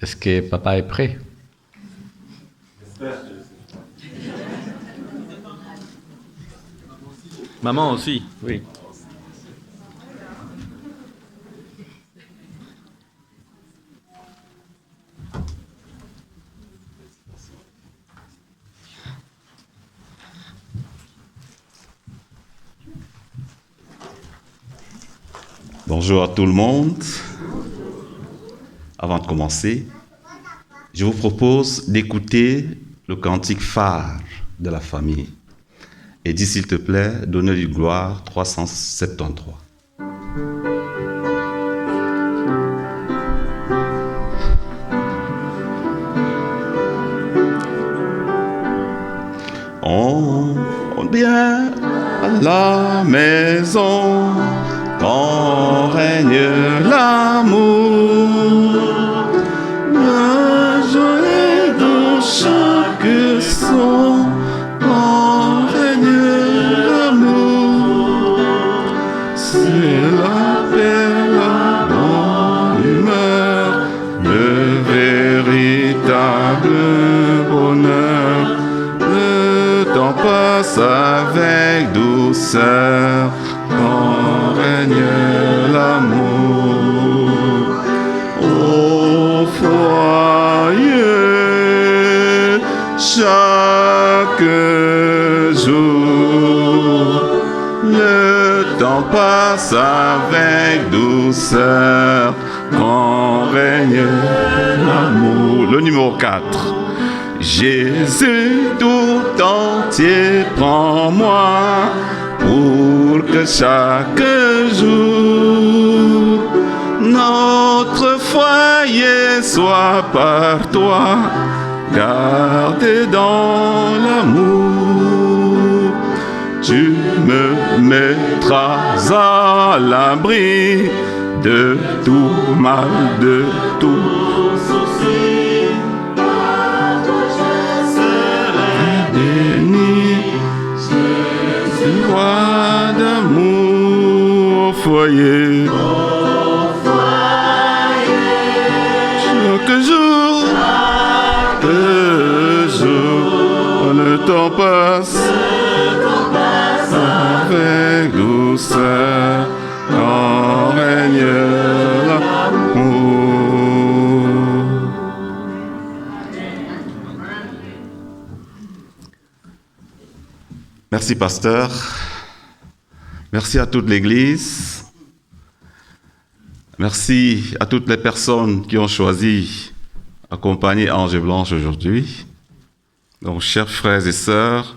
Est-ce que papa est prêt? Maman aussi, oui. Bonjour à tout le monde. Avant de commencer, je vous propose d'écouter le cantique phare de la famille. Et dis s'il te plaît, donner du gloire 373. On vient à la maison quand règne l'amour, la joie dans chaque son. Quand règne l'amour, c'est là l'amour au foyer chaque jour. Le temps passe avec douceur quand règne l'amour. Le numéro 4. Jésus tout entier, prends-moi pour que chaque jour notre foyer soit par toi gardé dans l'amour. Tu me mettras à l'abri de tout mal, de tout souci. Roi d'amour au foyer, chaque jour, le temps passe avec douceur quand règne l'amour. Merci, pasteur. Merci à toute l'Église. Merci à toutes les personnes qui ont choisi d'accompagner Ange et Blanche aujourd'hui. Donc, chers frères et sœurs,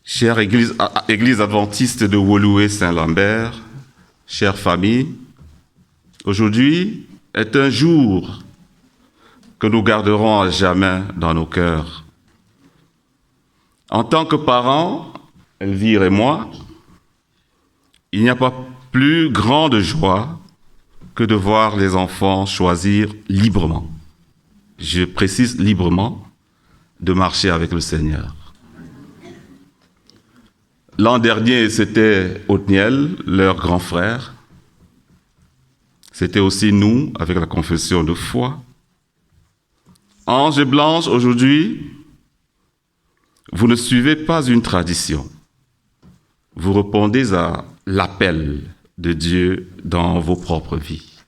chère Église adventiste de Woluwe-Saint-Lambert, chère famille, aujourd'hui est un jour que nous garderons à jamais dans nos cœurs. En tant que parents, Elvire et moi, il n'y a pas plus grande joie que de voir les enfants choisir librement, je précise librement, de marcher avec le Seigneur. L'an dernier, c'était Othniel, leur grand frère. C'était aussi nous, avec la confession de foi. Ange et Blanche, aujourd'hui, vous ne suivez pas une tradition. Vous répondez à l'appel de Dieu dans vos propres vies.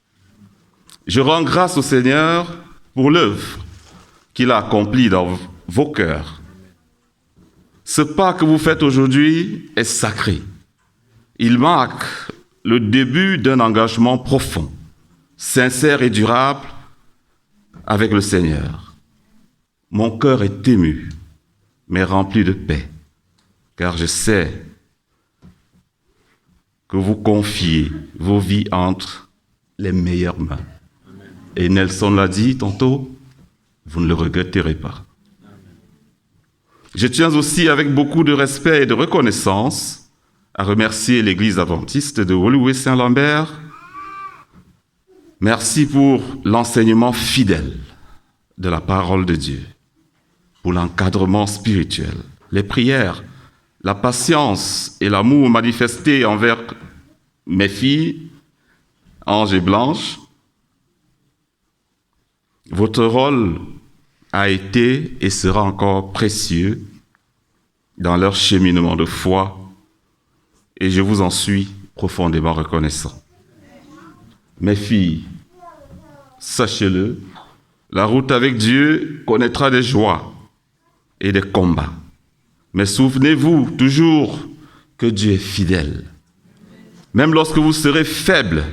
Je rends grâce au Seigneur pour l'œuvre qu'il a accomplie dans vos cœurs. Ce pas que vous faites aujourd'hui est sacré. Il marque le début d'un engagement profond, sincère et durable avec le Seigneur. Mon cœur est ému, mais rempli de paix, car je sais que vous confiez vos vies entre les meilleures mains. Et Nelson l'a dit tantôt, vous ne le regretterez pas. Je tiens aussi, avec beaucoup de respect et de reconnaissance, à remercier l'Église adventiste de Woluwe-Saint-Lambert. Merci pour l'enseignement fidèle de la parole de Dieu, pour l'encadrement spirituel, les prières, la patience et l'amour manifestés envers mes filles, Ange et Blanche. Votre rôle a été et sera encore précieux dans leur cheminement de foi et je vous en suis profondément reconnaissant. Mes filles, sachez-le, la route avec Dieu connaîtra des joies et des combats. Mais souvenez-vous toujours que Dieu est fidèle. Même lorsque vous serez faible,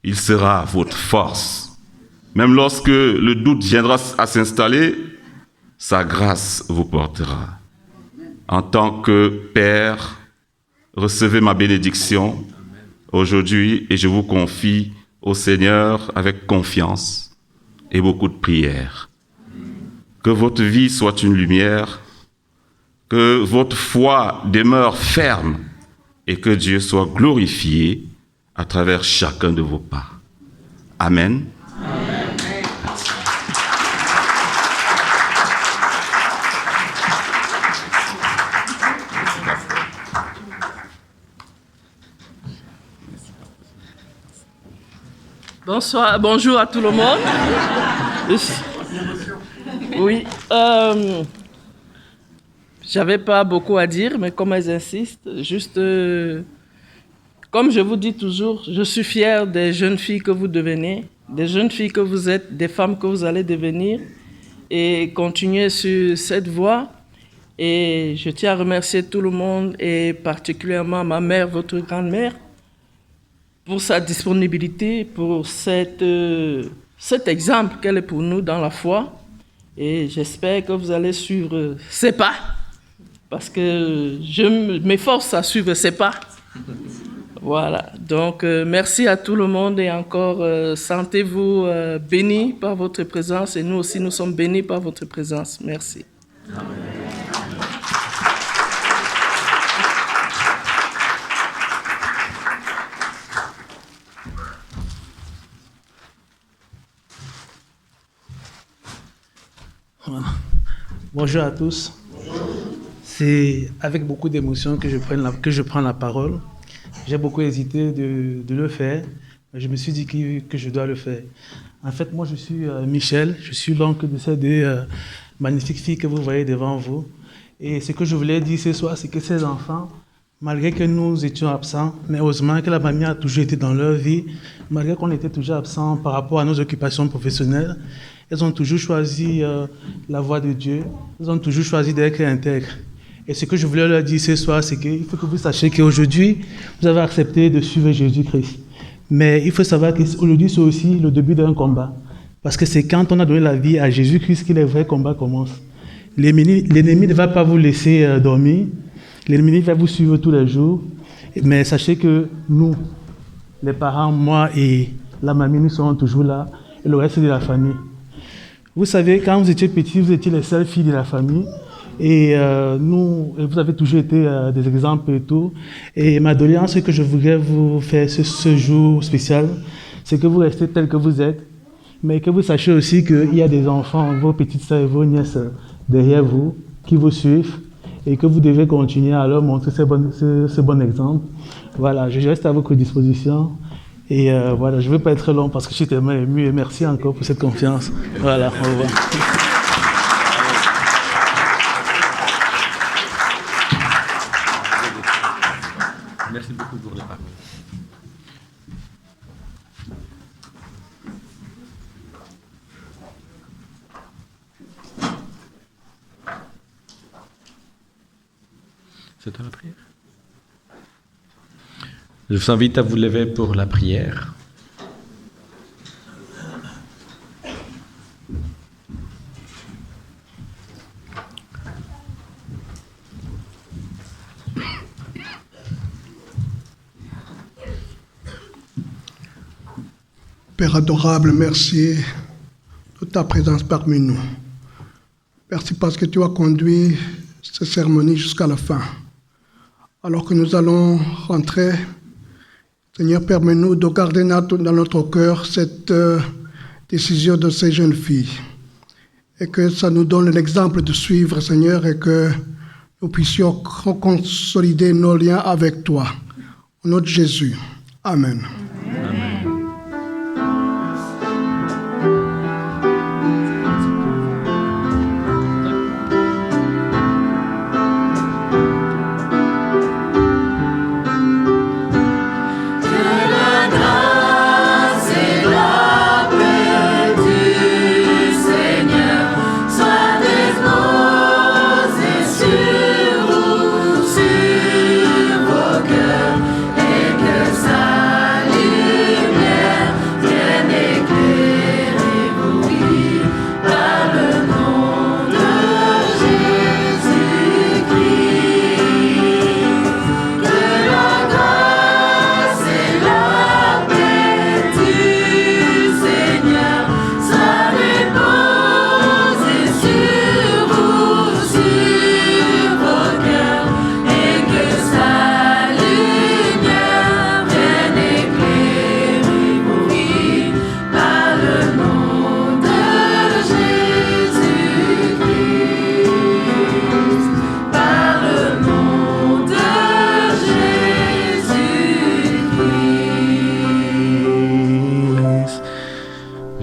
il sera votre force. Même lorsque le doute viendra à s'installer, sa grâce vous portera. En tant que Père, recevez ma bénédiction aujourd'hui et je vous confie au Seigneur avec confiance et beaucoup de prières. Que votre vie soit une lumière, que votre foi demeure ferme et que Dieu soit glorifié à travers chacun de vos pas. Amen. Bonjour à tout le monde. Oui, j'avais pas beaucoup à dire, mais comme elles insistent, juste Comme je vous dis toujours, je suis fier des jeunes filles que vous devenez, des jeunes filles que vous êtes, des femmes que vous allez devenir et continuer sur cette voie. Et je tiens à remercier tout le monde et particulièrement ma mère, votre grand-mère, pour sa disponibilité, pour cet exemple qu'elle est pour nous dans la foi. Et j'espère que vous allez suivre ses pas, parce que je m'efforce à suivre ses pas. Voilà, donc merci à tout le monde et encore sentez-vous bénis par votre présence et nous aussi nous sommes bénis par votre présence. Merci. Amen. Voilà. Bonjour à tous. C'est avec beaucoup d'émotion que je prends la parole. J'ai beaucoup hésité de le faire, mais je me suis dit que je dois le faire. En fait, moi, je suis Michel, je suis l'oncle de ces deux magnifiques filles que vous voyez devant vous. Et ce que je voulais dire ce soir, c'est que ces enfants, malgré que nous étions absents, mais heureusement que la mamie a toujours été dans leur vie, malgré qu'on était toujours absents par rapport à nos occupations professionnelles, elles ont toujours choisi la voie de Dieu, elles ont toujours choisi d'être intègres. Et ce que je voulais leur dire ce soir, c'est qu'il faut que vous sachiez qu'aujourd'hui, vous avez accepté de suivre Jésus-Christ. Mais il faut savoir qu'aujourd'hui, c'est aussi le début d'un combat. Parce que c'est quand on a donné la vie à Jésus-Christ que les vrais combats commencent. L'ennemi ne va pas vous laisser dormir. L'ennemi va vous suivre tous les jours. Mais sachez que nous, les parents, moi et la mamie, nous serons toujours là. Et le reste de la famille. Vous savez, quand vous étiez petits, vous étiez les seules filles de la famille. Et vous avez toujours été des exemples et tout. Et ma doléance que je voudrais vous faire ce jour spécial, c'est que vous restez tels que vous êtes, mais que vous sachiez aussi qu'il y a des enfants, vos petites sœurs et vos nièces derrière vous, qui vous suivent, et que vous devez continuer à leur montrer ce bon exemple. Voilà, je reste à votre disposition. Et voilà, je ne veux pas être long parce que je suis tellement ému, et merci encore pour cette confiance. Voilà, au revoir. Merci beaucoup pour les paroles. C'est toi la prière? Je vous invite à vous lever pour la prière. Père adorable, merci de ta présence parmi nous. Merci parce que tu as conduit cette cérémonie jusqu'à la fin. Alors que nous allons rentrer, Seigneur, permets-nous de garder dans notre cœur cette décision de ces jeunes filles. Et que ça nous donne l'exemple de suivre, Seigneur, et que nous puissions consolider nos liens avec toi. Au nom de Jésus. Amen.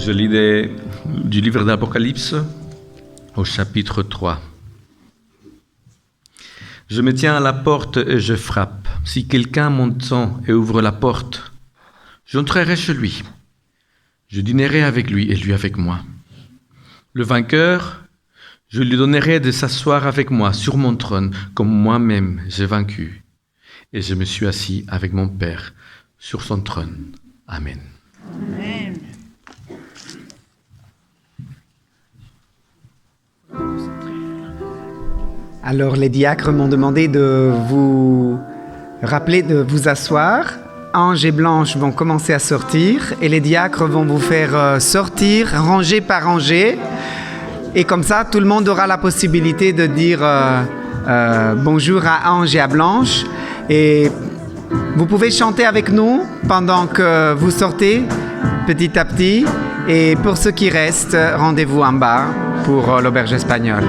Je lis du livre d'Apocalypse au chapitre 3. Je me tiens à la porte et je frappe. Si quelqu'un m'entend et ouvre la porte, j'entrerai chez lui. Je dînerai avec lui et lui avec moi. Le vainqueur, je lui donnerai de s'asseoir avec moi sur mon trône, comme moi-même j'ai vaincu. Et je me suis assis avec mon Père sur son trône. Amen. Amen. Alors les diacres m'ont demandé de vous rappeler de vous asseoir. Ange et Blanche vont commencer à sortir et les diacres vont vous faire sortir rangée par rangée. Et comme ça, tout le monde aura la possibilité de dire bonjour à Ange et à Blanche. Et vous pouvez chanter avec nous pendant que vous sortez petit à petit. Et pour ceux qui restent, rendez-vous en bas pour l'auberge espagnole.